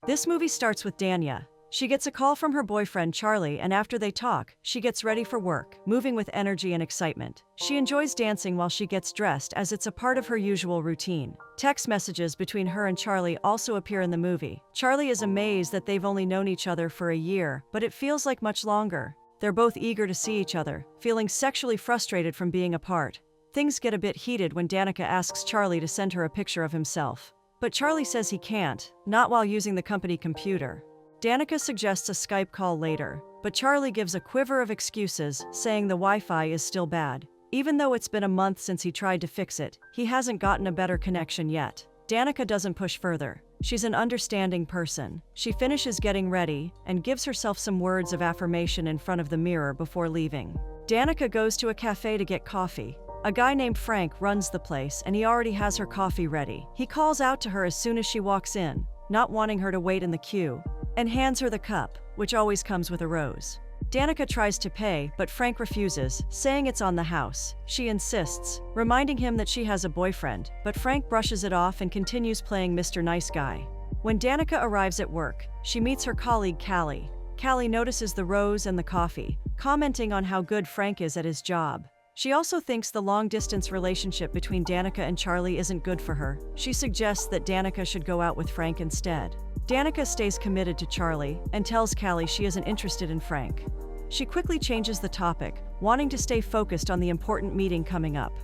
This movie starts with Tanya. She gets a call from her boyfriend Charlie, and after they talk, she gets ready for work, moving with energy and excitement. She enjoys dancing while she gets dressed as it's a part of her usual routine. Text messages between her and Charlie also appear in the movie. Charlie is amazed that they've only known each other for a year, but it feels like much longer. They're both eager to see each other, feeling sexually frustrated from being apart. Things get a bit heated when Danica asks Charlie to send her a picture of himself. But Charlie says he can't, not while using the company computer. Danica suggests a Skype call later, but Charlie gives a quiver of excuses, saying the Wi-Fi is still bad. Even though it's been a month since he tried to fix it, he hasn't gotten a better connection yet. Danica doesn't push further. She's an understanding person. She finishes getting ready and gives herself some words of affirmation in front of the mirror before leaving. Danica goes to a cafe to get coffee. A guy named Frank runs the place and he already has her coffee ready. He calls out to her as soon as she walks in, not wanting her to wait in the queue, and hands her the cup, which always comes with a rose. Danica tries to pay, but Frank refuses, saying it's on the house. She insists, reminding him that she has a boyfriend, but Frank brushes it off and continues playing Mr. Nice Guy. When Danica arrives at work, she meets her colleague Callie. Callie notices the rose and the coffee, commenting on how good Frank is at his job. She also thinks the long-distance relationship between Danica and Charlie isn't good for her. She suggests that Danica should go out with Frank instead. Danica stays committed to Charlie and tells Callie she isn't interested in Frank. She quickly changes the topic, wanting to stay focused on the important meeting coming up.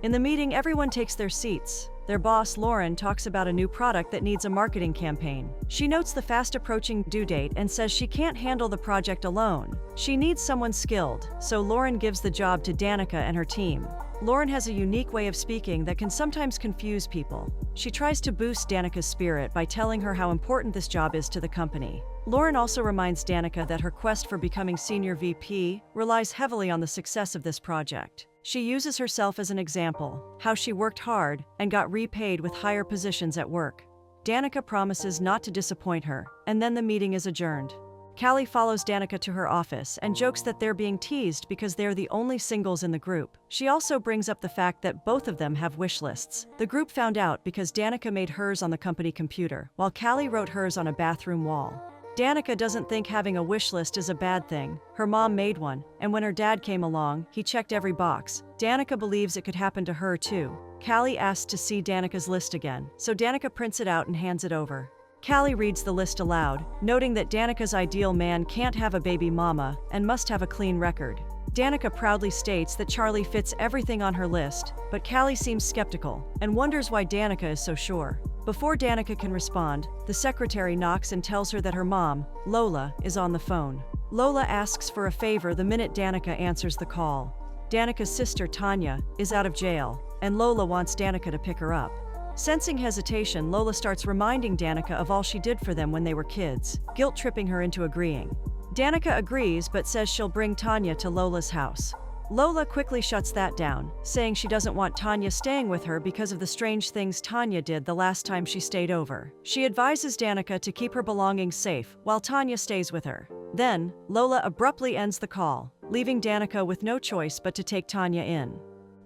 In the meeting, everyone takes their seats. Their boss, Lauren, talks about a new product that needs a marketing campaign. She notes the fast-approaching due date and says she can't handle the project alone. She needs someone skilled, so Lauren gives the job to Danica and her team. Lauren has a unique way of speaking that can sometimes confuse people. She tries to boost Danica's spirit by telling her how important this job is to the company. Lauren also reminds Danica that her quest for becoming senior VP relies heavily on the success of this project. She uses herself as an example, how she worked hard and got repaid with higher positions at work. Danica promises not to disappoint her, and then the meeting is adjourned. Callie follows Danica to her office and jokes that they're being teased because they're the only singles in the group. She also brings up the fact that both of them have wish lists. The group found out because Danica made hers on the company computer, while Callie wrote hers on a bathroom wall. Danica doesn't think having a wish list is a bad thing. Her mom made one, and when her dad came along, he checked every box. Danica believes it could happen to her too. Callie asks to see Danica's list again, so Danica prints it out and hands it over. Callie reads the list aloud, noting that Danica's ideal man can't have a baby mama and must have a clean record. Danica proudly states that Charlie fits everything on her list, but Callie seems skeptical and wonders why Danica is so sure. Before Danica can respond, the secretary knocks and tells her that her mom, Lola, is on the phone. Lola asks for a favor the minute Danica answers the call. Danica's sister, Tanya, is out of jail, and Lola wants Danica to pick her up. Sensing hesitation, Lola starts reminding Danica of all she did for them when they were kids, guilt-tripping her into agreeing. Danica agrees but says she'll bring Tanya to Lola's house. Lola quickly shuts that down, saying she doesn't want Tanya staying with her because of the strange things Tanya did the last time she stayed over. She advises Danica to keep her belongings safe while Tanya stays with her. Then, Lola abruptly ends the call, leaving Danica with no choice but to take Tanya in.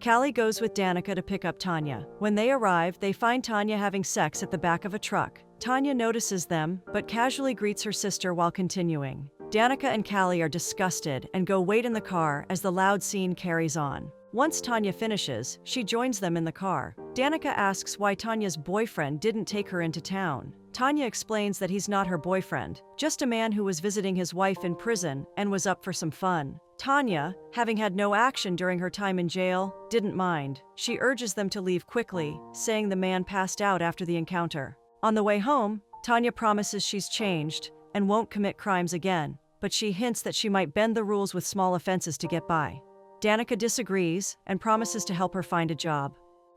Callie goes with Danica to pick up Tanya. When they arrive, they find Tanya having sex at the back of a truck. Tanya notices them, but casually greets her sister while continuing. Danica and Callie are disgusted and go wait in the car as the loud scene carries on. Once Tanya finishes, she joins them in the car. Danica asks why Tanya's boyfriend didn't take her into town. Tanya explains that he's not her boyfriend, just a man who was visiting his wife in prison and was up for some fun. Tanya, having had no action during her time in jail, didn't mind. She urges them to leave quickly, saying the man passed out after the encounter. On the way home, Tanya promises she's changed and won't commit crimes again, but she hints that she might bend the rules with small offenses to get by. Danica disagrees and promises to help her find a job.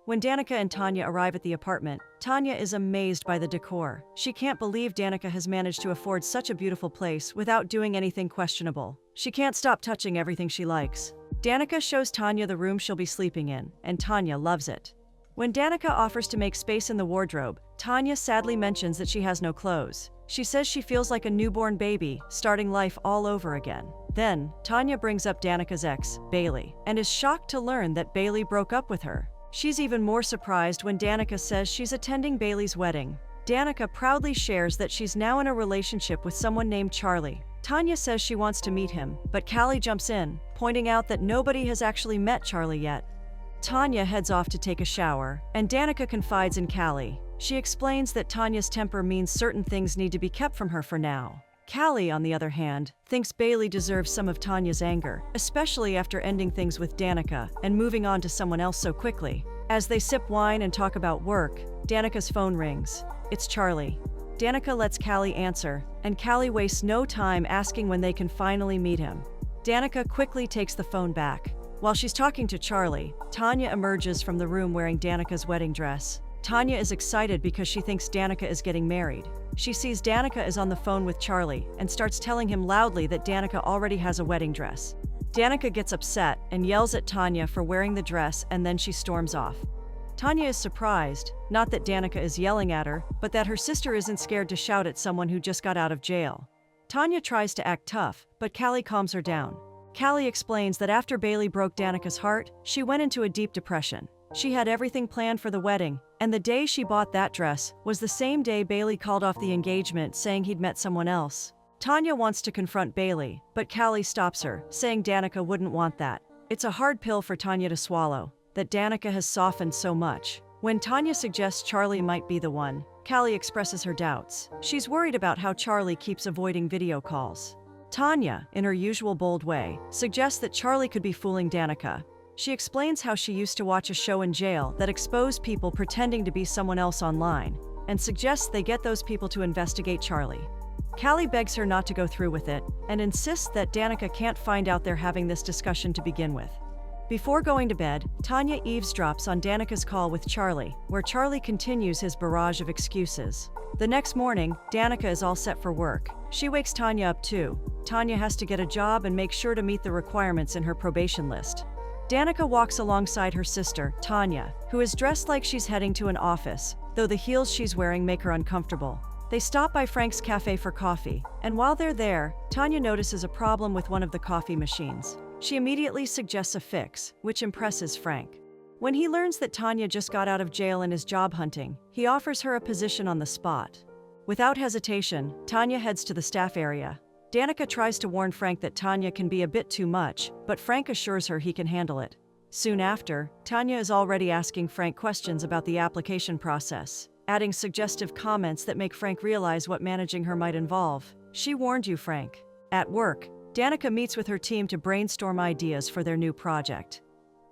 When Danica and Tanya arrive at the apartment, Tanya is amazed by the decor. She can't believe Danica has managed to afford such a beautiful place without doing anything questionable. She can't stop touching everything she likes. Danica shows Tanya the room she'll be sleeping in, and Tanya loves it. When Danica offers to make space in the wardrobe, Tanya sadly mentions that she has no clothes. She says she feels like a newborn baby, starting life all over again. Then, Tanya brings up Danica's ex, Bailey, and is shocked to learn that Bailey broke up with her. She's even more surprised when Danica says she's attending Bailey's wedding. Danica proudly shares that she's now in a relationship with someone named Charlie. Tanya says she wants to meet him, but Callie jumps in, pointing out that nobody has actually met Charlie yet. Tanya heads off to take a shower, and Danica confides in Callie. She explains that Tanya's temper means certain things need to be kept from her for now. Callie, on the other hand, thinks Bailey deserves some of Tanya's anger, especially after ending things with Danica and moving on to someone else so quickly. As they sip wine and talk about work, Danica's phone rings. It's Charlie. Danica lets Callie answer, and Callie wastes no time asking when they can finally meet him. Danica quickly takes the phone back. While she's talking to Charlie, Tanya emerges from the room wearing Danica's wedding dress. Tanya is excited because she thinks Danica is getting married. She sees Danica is on the phone with Charlie and starts telling him loudly that Danica already has a wedding dress. Danica gets upset and yells at Tanya for wearing the dress, and then she storms off. Tanya is surprised, not that Danica is yelling at her, but that her sister isn't scared to shout at someone who just got out of jail. Tanya tries to act tough, but Callie calms her down. Callie explains that after Bailey broke Danica's heart, she went into a deep depression. She had everything planned for the wedding, and the day she bought that dress was the same day Bailey called off the engagement, saying he'd met someone else. Tanya wants to confront Bailey, but Callie stops her, saying Danica wouldn't want that. It's a hard pill for Tanya to swallow, that Danica has softened so much. When Tanya suggests Charlie might be the one, Callie expresses her doubts. She's worried about how Charlie keeps avoiding video calls. Tanya, in her usual bold way, suggests that Charlie could be fooling Danica. She explains how she used to watch a show in jail that exposed people pretending to be someone else online, and suggests they get those people to investigate Charlie. Callie begs her not to go through with it, and insists that Danica can't find out they're having this discussion to begin with. Before going to bed, Tanya eavesdrops on Danica's call with Charlie, where Charlie continues his barrage of excuses. The next morning, Danica is all set for work. She wakes Tanya up too. Tanya has to get a job and make sure to meet the requirements in her probation list. Danica walks alongside her sister, Tanya, who is dressed like she's heading to an office, though the heels she's wearing make her uncomfortable. They stop by Frank's cafe for coffee, and while they're there, Tanya notices a problem with one of the coffee machines. She immediately suggests a fix, which impresses Frank. When he learns that Tanya just got out of jail and is job hunting, he offers her a position on the spot. Without hesitation, Tanya heads to the staff area. Danica tries to warn Frank that Tanya can be a bit too much, but Frank assures her he can handle it. Soon after, Tanya is already asking Frank questions about the application process, adding suggestive comments that make Frank realize what managing her might involve. She warned you, Frank. At work, Danica meets with her team to brainstorm ideas for their new project.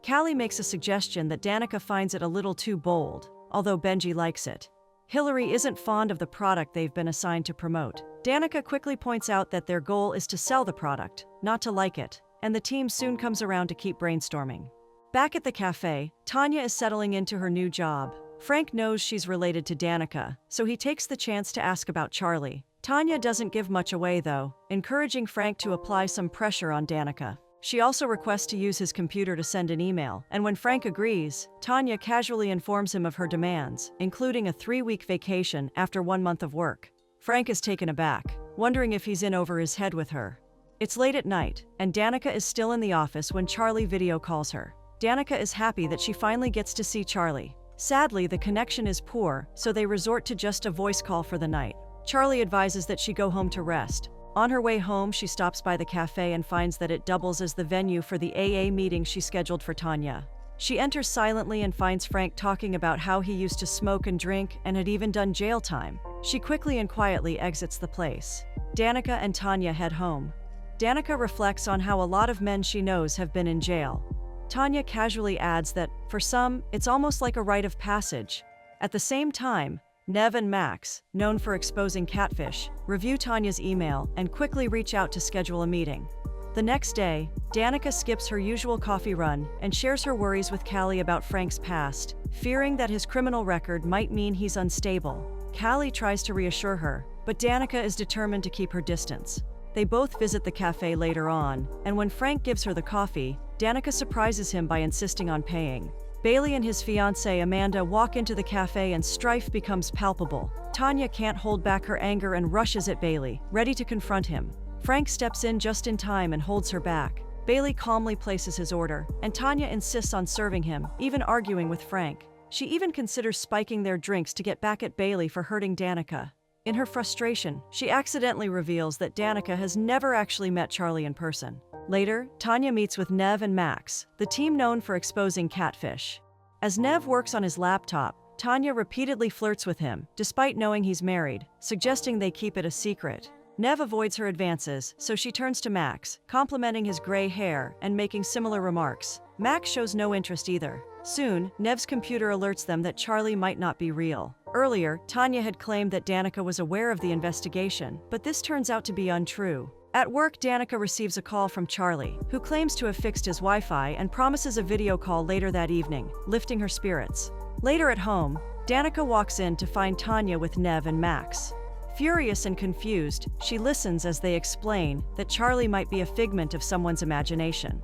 Callie makes a suggestion that Danica finds it a little too bold, although Benji likes it. Hillary isn't fond of the product they've been assigned to promote. Danica quickly points out that their goal is to sell the product, not to like it, and the team soon comes around to keep brainstorming. Back at the cafe, Tanya is settling into her new job. Frank knows she's related to Danica, so he takes the chance to ask about Charlie. Tanya doesn't give much away though, encouraging Frank to apply some pressure on Danica. She also requests to use his computer to send an email, and when Frank agrees, Tanya casually informs him of her demands, including a 3-week vacation after 1 month of work. Frank is taken aback, wondering if he's in over his head with her. It's late at night, and Danica is still in the office when Charlie video calls her. Danica is happy that she finally gets to see Charlie. Sadly, the connection is poor, so they resort to just a voice call for the night. Charlie advises that she go home to rest. On her way home, she stops by the cafe and finds that it doubles as the venue for the AA meeting she scheduled for Tanya. She enters silently and finds Frank talking about how he used to smoke and drink and had even done jail time. She quickly and quietly exits the place. Danica and Tanya head home. Danica reflects on how a lot of men she knows have been in jail. Tanya casually adds that, for some, it's almost like a rite of passage. At the same time, Nev and Max, known for exposing Catfish, review Tanya's email and quickly reach out to schedule a meeting. The next day, Danica skips her usual coffee run and shares her worries with Callie about Frank's past, fearing that his criminal record might mean he's unstable. Callie tries to reassure her, but Danica is determined to keep her distance. They both visit the cafe later on, and when Frank gives her the coffee, Danica surprises him by insisting on paying. Bailey and his fiancée Amanda walk into the cafe and strife becomes palpable. Tanya can't hold back her anger and rushes at Bailey, ready to confront him. Frank steps in just in time and holds her back. Bailey calmly places his order, and Tanya insists on serving him, even arguing with Frank. She even considers spiking their drinks to get back at Bailey for hurting Danica. In her frustration, she accidentally reveals that Danica has never actually met Charlie in person. Later, Tanya meets with Nev and Max, the team known for exposing Catfish. As Nev works on his laptop, Tanya repeatedly flirts with him, despite knowing he's married, suggesting they keep it a secret. Nev avoids her advances, so she turns to Max, complimenting his gray hair and making similar remarks. Max shows no interest either. Soon, Nev's computer alerts them that Charlie might not be real. Earlier, Tanya had claimed that Danica was aware of the investigation, but this turns out to be untrue. At work, Danica receives a call from Charlie, who claims to have fixed his Wi-Fi and promises a video call later that evening, lifting her spirits. Later at home, Danica walks in to find Tanya with Nev and Max. Furious and confused, she listens as they explain that Charlie might be a figment of someone's imagination.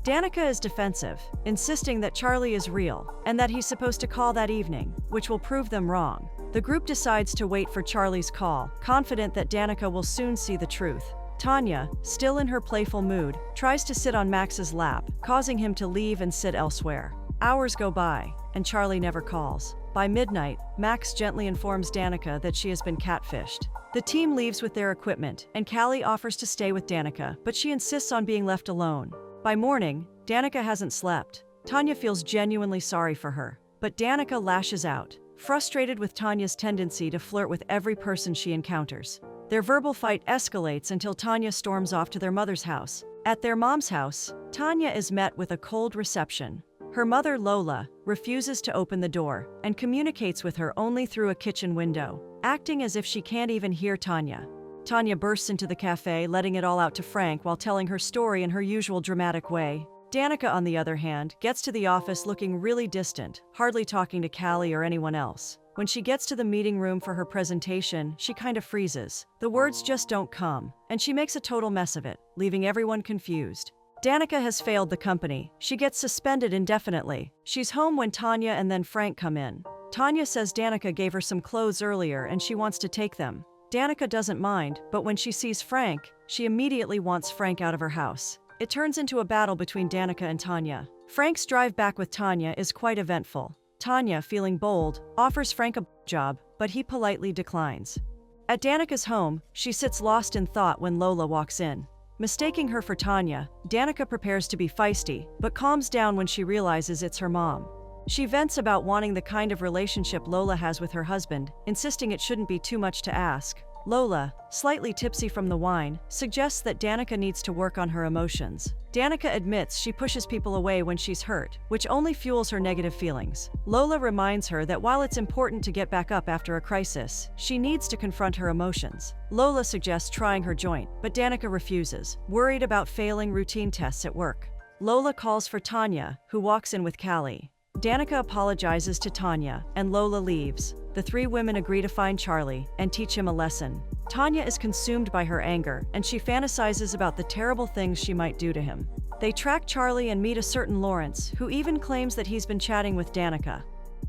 Danica is defensive, insisting that Charlie is real and that he's supposed to call that evening, which will prove them wrong. The group decides to wait for Charlie's call, confident that Danica will soon see the truth. Tanya, still in her playful mood, tries to sit on Max's lap, causing him to leave and sit elsewhere. Hours go by, and Charlie never calls. By midnight, Max gently informs Danica that she has been catfished. The team leaves with their equipment, and Callie offers to stay with Danica, but she insists on being left alone. By morning, Danica hasn't slept. Tanya feels genuinely sorry for her, but Danica lashes out, frustrated with Tanya's tendency to flirt with every person she encounters. Their verbal fight escalates until Tanya storms off to their mother's house. At their mom's house, Tanya is met with a cold reception. Her mother, Lola, refuses to open the door and communicates with her only through a kitchen window, acting as if she can't even hear Tanya. Tanya bursts into the cafe, letting it all out to Frank while telling her story in her usual dramatic way. Danica, on the other hand, gets to the office looking really distant, hardly talking to Callie or anyone else. When she gets to the meeting room for her presentation, she kind of freezes. The words just don't come, and she makes a total mess of it, leaving everyone confused. Danica has failed the company. She gets suspended indefinitely. She's home when Tanya and then Frank come in. Tanya says Danica gave her some clothes earlier and she wants to take them. Danica doesn't mind, but when she sees Frank, she immediately wants Frank out of her house. It turns into a battle between Danica and Tanya. Frank's drive back with Tanya is quite eventful. Tanya, feeling bold, offers Frank a job, but he politely declines. At Danica's home, she sits lost in thought when Lola walks in. Mistaking her for Tanya, Danica prepares to be feisty, but calms down when she realizes it's her mom. She vents about wanting the kind of relationship Lola has with her husband, insisting it shouldn't be too much to ask. Lola, slightly tipsy from the wine, suggests that Danica needs to work on her emotions. Danica admits she pushes people away when she's hurt, which only fuels her negative feelings. Lola reminds her that while it's important to get back up after a crisis, she needs to confront her emotions. Lola suggests trying her joint, but Danica refuses, worried about failing routine tests at work. Lola calls for Tanya, who walks in with Callie. Danica apologizes to Tanya, and Lola leaves. The three women agree to find Charlie and teach him a lesson. Tanya is consumed by her anger, and she fantasizes about the terrible things she might do to him. They track Charlie and meet a certain Lawrence, who even claims that he's been chatting with Danica.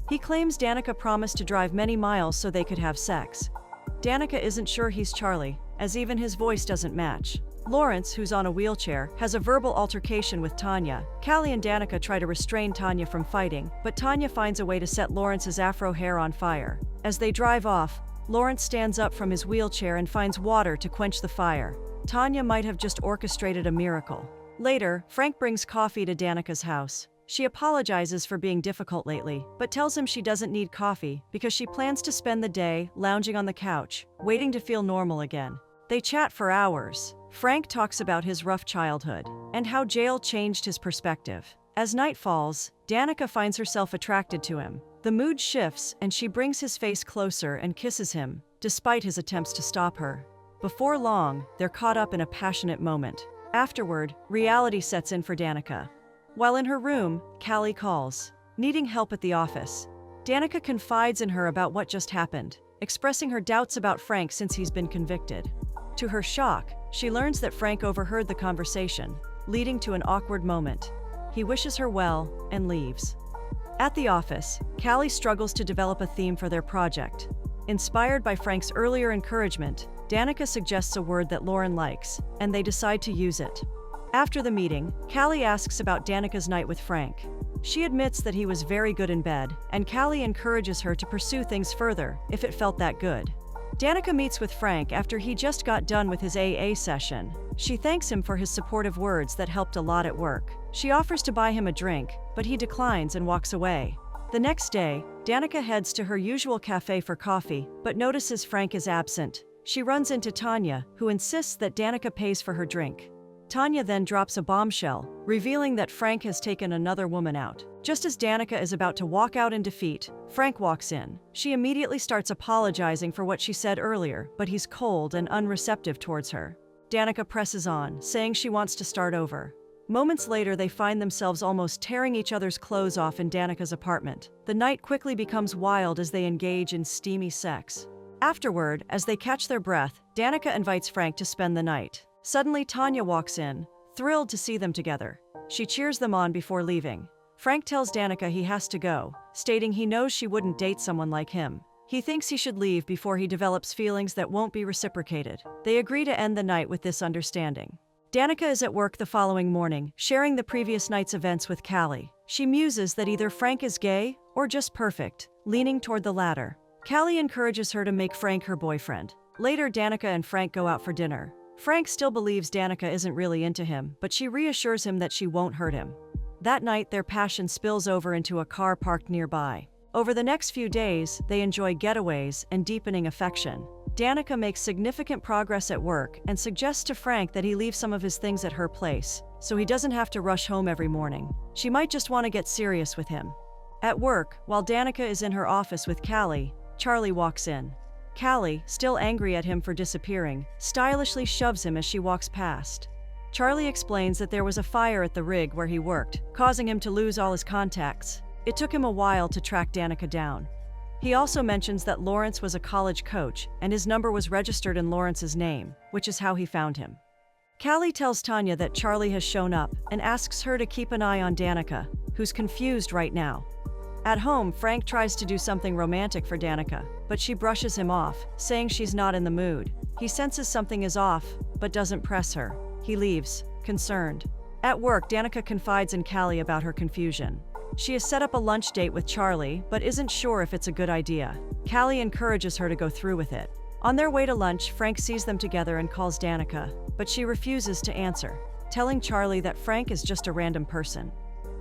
He claims Danica promised to drive many miles so they could have sex. Danica isn't sure he's Charlie, as even his voice doesn't match. Lawrence, who's on a wheelchair, has a verbal altercation with Tanya. Callie and Danica try to restrain Tanya from fighting, but Tanya finds a way to set Lawrence's afro hair on fire. As they drive off, Lawrence stands up from his wheelchair and finds water to quench the fire. Tanya might have just orchestrated a miracle. Later, Frank brings coffee to Danica's house. She apologizes for being difficult lately, but tells him she doesn't need coffee because she plans to spend the day lounging on the couch, waiting to feel normal again. They chat for hours. Frank talks about his rough childhood and how jail changed his perspective. As night falls, Danica finds herself attracted to him. The mood shifts and she brings his face closer and kisses him, despite his attempts to stop her. Before long, they're caught up in a passionate moment. Afterward, reality sets in for Danica. While in her room, Callie calls, needing help at the office. Danica confides in her about what just happened, expressing her doubts about Frank since he's been convicted. To her shock, she learns that Frank overheard the conversation, leading to an awkward moment. He wishes her well and leaves. At the office, Callie struggles to develop a theme for their project. Inspired by Frank's earlier encouragement, Danica suggests a word that Lauren likes, and they decide to use it. After the meeting, Callie asks about Danica's night with Frank. She admits that he was very good in bed, and Callie encourages her to pursue things further if it felt that good. Danica meets with Frank after he just got done with his AA session. She thanks him for his supportive words that helped a lot at work. She offers to buy him a drink, but he declines and walks away. The next day, Danica heads to her usual cafe for coffee, but notices Frank is absent. She runs into Tanya, who insists that Danica pays for her drink. Tanya then drops a bombshell, revealing that Frank has taken another woman out. Just as Danica is about to walk out in defeat, Frank walks in. She immediately starts apologizing for what she said earlier, but he's cold and unreceptive towards her. Danica presses on, saying she wants to start over. Moments later, they find themselves almost tearing each other's clothes off in Danica's apartment. The night quickly becomes wild as they engage in steamy sex. Afterward, as they catch their breath, Danica invites Frank to spend the night. Suddenly, Tanya walks in, thrilled to see them together. She cheers them on before leaving. Frank tells Danica he has to go, stating he knows she wouldn't date someone like him. He thinks he should leave before he develops feelings that won't be reciprocated. They agree to end the night with this understanding. Danica is at work the following morning, sharing the previous night's events with Callie. She muses that either Frank is gay or just perfect, leaning toward the latter. Callie encourages her to make Frank her boyfriend. Later, Danica and Frank go out for dinner. Frank still believes Danica isn't really into him, but she reassures him that she won't hurt him. That night, their passion spills over into a car parked nearby. Over the next few days, they enjoy getaways and deepening affection. Danica makes significant progress at work and suggests to Frank that he leave some of his things at her place, so he doesn't have to rush home every morning. She might just want to get serious with him. At work, while Danica is in her office with Callie, Charlie walks in. Callie, still angry at him for disappearing, stylishly shoves him as she walks past. Charlie explains that there was a fire at the rig where he worked, causing him to lose all his contacts. It took him a while to track Danica down. He also mentions that Lawrence was a college coach, and his number was registered in Lawrence's name, which is how he found him. Callie tells Tanya that Charlie has shown up and asks her to keep an eye on Danica, who's confused right now. At home, Frank tries to do something romantic for Danica, but she brushes him off, saying she's not in the mood. He senses something is off, but doesn't press her. He leaves, concerned. At work, Danica confides in Callie about her confusion. She has set up a lunch date with Charlie, but isn't sure if it's a good idea. Callie encourages her to go through with it. On their way to lunch, Frank sees them together and calls Danica, but she refuses to answer, telling Charlie that Frank is just a random person.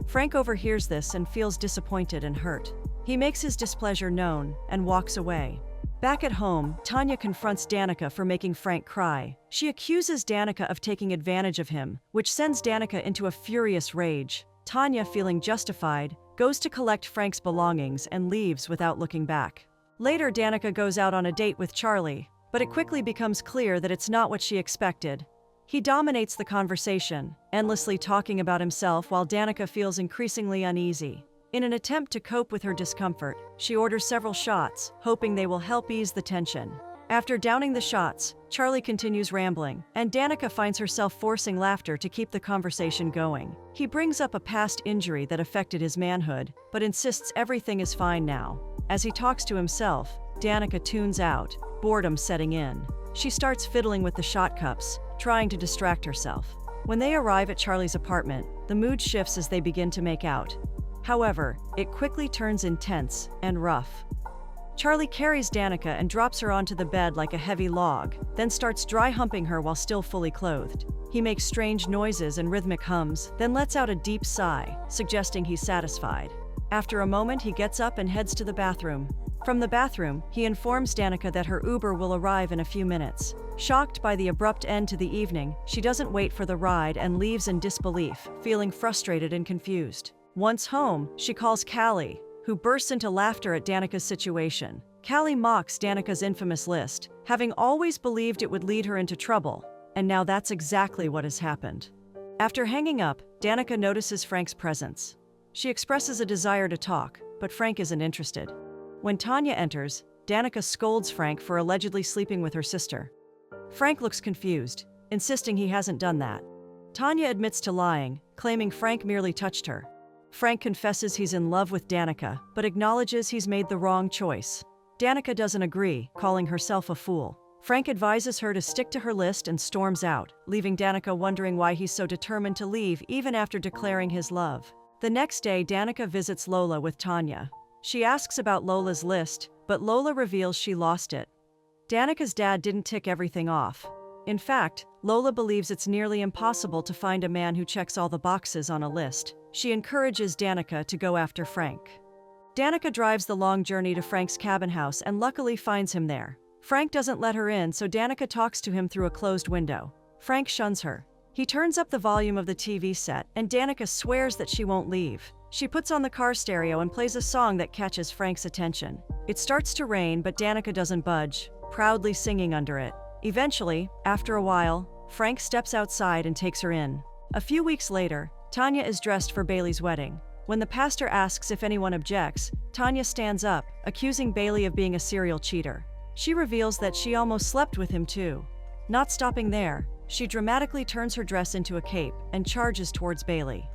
Frank overhears this and feels disappointed and hurt. He makes his displeasure known and walks away. Back at home, Tanya confronts Danica for making Frank cry. She accuses Danica of taking advantage of him, which sends Danica into a furious rage. Tanya, feeling justified, goes to collect Frank's belongings and leaves without looking back. Later, Danica goes out on a date with Charlie, but it quickly becomes clear that it's not what she expected. He dominates the conversation, endlessly talking about himself while Danica feels increasingly uneasy. In an attempt to cope with her discomfort, she orders several shots, hoping they will help ease the tension. After downing the shots, Charlie continues rambling, and Danica finds herself forcing laughter to keep the conversation going. He brings up a past injury that affected his manhood, but insists everything is fine now. As he talks to himself, Danica tunes out, boredom setting in. She starts fiddling with the shot cups, trying to distract herself. When they arrive at Charlie's apartment, the mood shifts as they begin to make out. However, it quickly turns intense and rough. Charlie carries Danica and drops her onto the bed like a heavy log, then starts dry humping her while still fully clothed. He makes strange noises and rhythmic hums, then lets out a deep sigh, suggesting he's satisfied. After a moment, he gets up and heads to the bathroom. From the bathroom, he informs Danica that her Uber will arrive in a few minutes. Shocked by the abrupt end to the evening, she doesn't wait for the ride and leaves in disbelief, feeling frustrated and confused. Once home, she calls Callie, who bursts into laughter at Danica's situation. Callie mocks Danica's infamous list, having always believed it would lead her into trouble, and now that's exactly what has happened. After hanging up, Danica notices Frank's presence. She expresses a desire to talk, but Frank isn't interested. When Tanya enters, Danica scolds Frank for allegedly sleeping with her sister. Frank looks confused, insisting he hasn't done that. Tanya admits to lying, claiming Frank merely touched her. Frank confesses he's in love with Danica, but acknowledges he's made the wrong choice. Danica doesn't agree, calling herself a fool. Frank advises her to stick to her list and storms out, leaving Danica wondering why he's so determined to leave even after declaring his love. The next day, Danica visits Lola with Tanya. She asks about Lola's list, but Lola reveals she lost it. Danica's dad didn't tick everything off. In fact, Lola believes it's nearly impossible to find a man who checks all the boxes on a list. She encourages Danica to go after Frank. Danica drives the long journey to Frank's cabin house and luckily finds him there. Frank doesn't let her in, so Danica talks to him through a closed window. Frank shuns her. He turns up the volume of the TV set, and Danica swears that she won't leave. She puts on the car stereo and plays a song that catches Frank's attention. It starts to rain, but Danica doesn't budge, proudly singing under it. Eventually, after a while, Frank steps outside and takes her in. A few weeks later, Tanya is dressed for Bailey's wedding. When the pastor asks if anyone objects, Tanya stands up, accusing Bailey of being a serial cheater. She reveals that she almost slept with him too. Not stopping there, she dramatically turns her dress into a cape and charges towards Bailey.